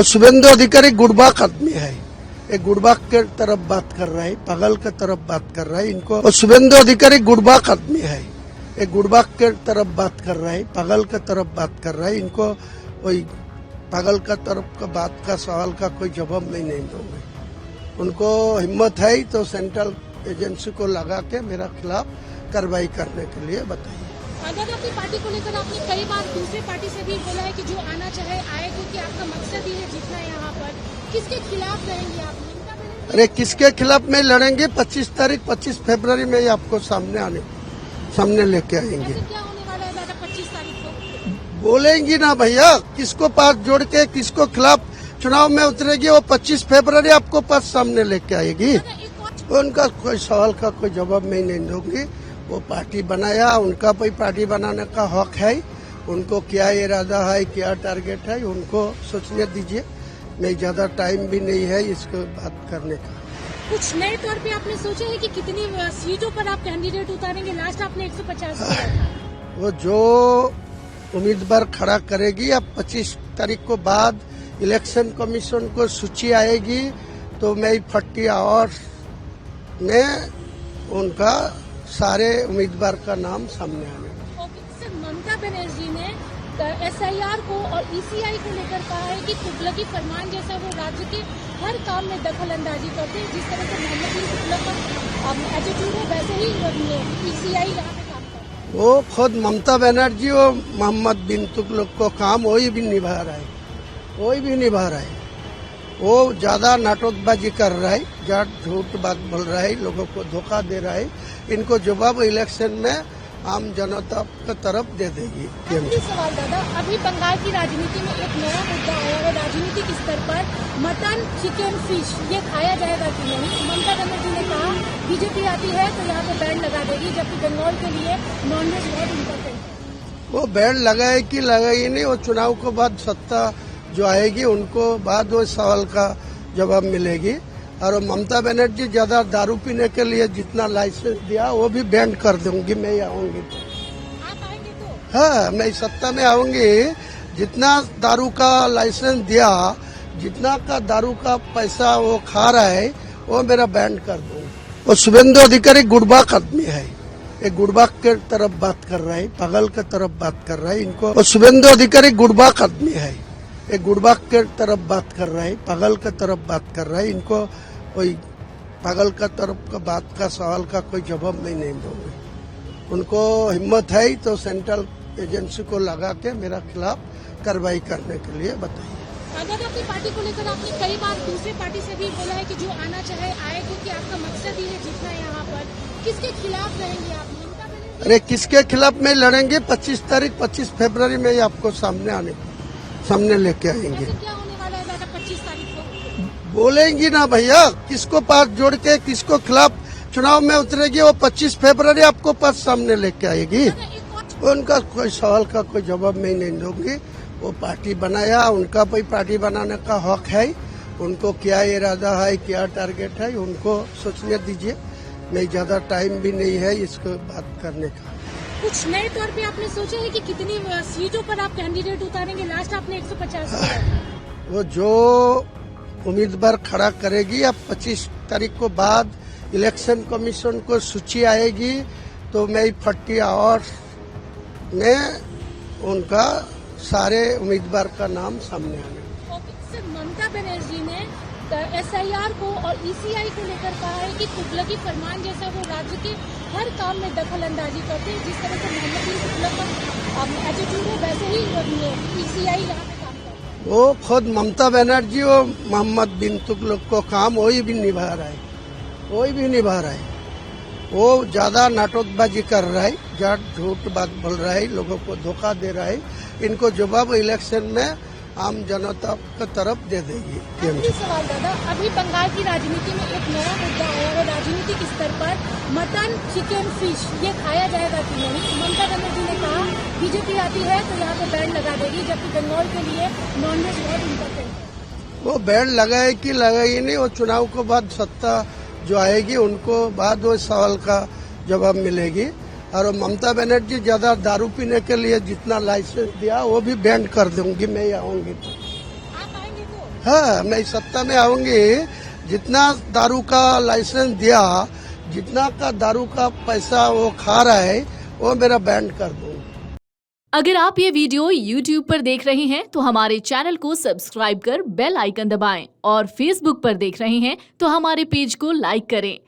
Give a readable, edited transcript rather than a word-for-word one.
वो शुभेंदु अधिकारी गुड़बाक आदमी है। ये गुड़बाक के तरफ बात कर रहा है, पागल के तरफ बात कर रहा है। इनको वो शुभेंदु अधिकारी गुड़बाक आदमी है। ये गुड़बाक के तरफ बात कर रहा है, पागल के तरफ बात कर रहा है। इनको वही पागल का तरफ का बात का सवाल का कोई जवाब मैं नहीं दूंगा। उनको हिम्मत है तो सेंट्रल एजेंसी को लगा के मेरा खिलाफ कार्रवाई करने के लिए बताइए। अगर अपनी पार्टी को लेकर आपने कई बार दूसरी पार्टी से भी बोला है कि जो आना चाहे आए, क्योंकि आपका मकसद ही है जीतना यहाँ पर। किसके खिलाफ लड़ेंगे आप? अरे किसके खिलाफ में लड़ेंगे? 25 फरवरी में आपको सामने लेके आएंगे। क्या होने वाला है दादा 25 तारीख को? बोलेंगी ना भैया, किसको पास जोड़ के किसको खिलाफ चुनाव में उतरेगी, वो 25 फरवरी आपको पास सामने लेके आएगी। उनका कोई सवाल का कोई जवाब मैं नहीं दूंगी। वो पार्टी बनाया, उनका कोई पार्टी बनाने का हक है। उनको क्या इरादा है, क्या टारगेट है, उनको सोचने दीजिए। नहीं, ज्यादा टाइम भी नहीं है इसको बात करने का। कुछ नए तौर पे आपने सोचा है कि कितनी सीटों पर आप कैंडिडेट उतारेंगे? लास्ट आपने 150 दिया था। वो जो उम्मीदवार खड़ा करेगी, अब 25 तारीख को बाद इलेक्शन कमीशन को सूची आएगी तो मैं 40 आवर्स में उनका सारे उम्मीदवार का नाम सामने आने। सर, ममता बनर्जी ने SIR को और ECI को लेकर कहा है कि तुगलकी फरमान जैसा वो राज्य के हर काम में दखल अंदाजी करते हैं। जिस तरह से मोहम्मद बिन तुगलक का एटीट्यूड है, वैसे ही ECI यहाँ पे काम करता है। वो खुद ममता बनर्जी और मोहम्मद बिन तुगलक को काम वही भी निभा रहा है। वो ज्यादा नाटकबाजी कर रहा है, झूठ बात बोल रहा है, लोगों को धोखा दे रहा है। इनको जवाब इलेक्शन में आम जनता की तरफ दे देगी। सवाल दादा, अभी बंगाल की राजनीति में एक नया मुद्दा आया है। राजनीतिक स्तर पर मटन, चिकन, फिश ये खाया जाएगा कि नहीं? ममता बनर्जी ने कहा बीजेपी आती है तो यहाँ पे बैन लगा देगी, जबकि बंगाल के लिए नॉनवेज बहुत इम्पोर्टेंट है। वो बैन लगाए कि लगाई नहीं, वो चुनाव के बाद सत्ता जो आएगी उनको बाद वो सवाल का जवाब मिलेगी। और ममता बनर्जी ज्यादा दारू पीने के लिए जितना लाइसेंस दिया वो भी बैन कर दूंगी मैं आऊंगी तो। आप आएंगे तो? हाँ, मैं सत्ता में आऊंगी। जितना दारू का लाइसेंस दिया, जितना का दारू का पैसा वो खा रहा है, वो मेरा बैन कर दूंगा। वो शुभेंदु अधिकारी गुड़बाक आदमी है। ये गुड़बाक के तरफ बात कर रहा है, पागल के तरफ बात कर रहा है। इनको वो शुभेंदु अधिकारी गुड़बाक आदमी है। ये गुड़बाक के तरफ बात कर रहा है, पागल के तरफ बात कर रहा है। इनको कोई पागल का तरफ का बात का सवाल का कोई जवाब मैं नहीं दूंगा। उनको हिम्मत है तो सेंट्रल एजेंसी को लगा के मेरा खिलाफ कार्रवाई करने के लिए बताइए। अगर अपनी पार्टी को लेकर आपने कई बार दूसरी पार्टी से भी बोला है कि जो आना चाहे आए, क्योंकि आपका मकसद ही है जीतना यहाँ पर। किसके खिलाफ लड़ेंगे आप? अरे किसके खिलाफ में लड़ेंगे? 25 फरवरी में आपको सामने लेके आएंगे। क्या होने वाला है दादा 25 तारीख को? बोलेंगी ना भैया, किसको पास जोड़ के किसको खिलाफ चुनाव में उतरेगी, वो 25 फरवरी आपको पास सामने लेके आएगी। उनका कोई सवाल का कोई जवाब मैं नहीं दूंगी। वो पार्टी बनाया, उनका कोई पार्टी बनाने का हक है। उनको क्या इरादा है, क्या टारगेट है, उनको सोचने दीजिए। नहीं, ज्यादा टाइम भी नहीं है इसको बात करने का। कुछ नए तौर पे आपने सोचा है कि कितनी सीटों पर आप कैंडिडेट उतारेंगे? लास्ट आपने 150 दिया था। वो जो उम्मीदवार खड़ा करेगी, अब 25 तारीख को बाद इलेक्शन कमीशन को सूची आएगी तो मैं 40 आवर्स में उनका सारे उम्मीदवार का नाम सामने आने। सर, ममता बनर्जी ने SIR को और ECI को लेकर कहा है कि तुगलकी फरमान जैसा वो राज्य के हर काम में दखल अंदाजी करते हैं। जिस तरह से मोहम्मद बिन तुगलक का एटीट्यूड है, वैसे ही ECI यहाँ पे काम करता है। वो खुद ममता बनर्जी और मोहम्मद बिन तुगलक को काम वही भी निभा रहा है। वो ज्यादा नाटकबाजी कर रहा है, झूठ बात बोल रहा है, लोगों को धोखा दे रहा है। इनको जवाब इलेक्शन में आम जनता की तरफ दे देगी। सवाल दादा, अभी बंगाल की राजनीति में एक नया मुद्दा आया है। राजनीतिक स्तर पर मटन, चिकन, फिश ये खाया जाएगा कि नहीं? ममता बनर्जी ने कहा बीजेपी आती है तो यहाँ पे बैन लगा देगी, जबकि बंगाल के लिए नॉनवेज बहुत इम्पोर्टेंट है। वो बैन लगाए कि लगाई नहीं, वो चुनाव के बाद सत्ता जो आएगी उनको बाद वो सवाल का जवाब मिलेगी। और ममता बनर्जी ज्यादा दारू पीने के लिए जितना लाइसेंस दिया वो भी बैन कर दूंगी मैं आऊंगी तो। आप आएंगे तो? हाँ, मैं इस सत्ता में आऊंगी, जितना दारू का लाइसेंस दिया, जितना का दारू का पैसा वो खा रहा है, वो मेरा बैंड कर दूं। अगर आप ये वीडियो YouTube पर देख रहे हैं तो हमारे चैनल को सब्सक्राइब कर बेल आइकन दबाएं और Facebook पर देख रहे हैं तो हमारे पेज को लाइक करें।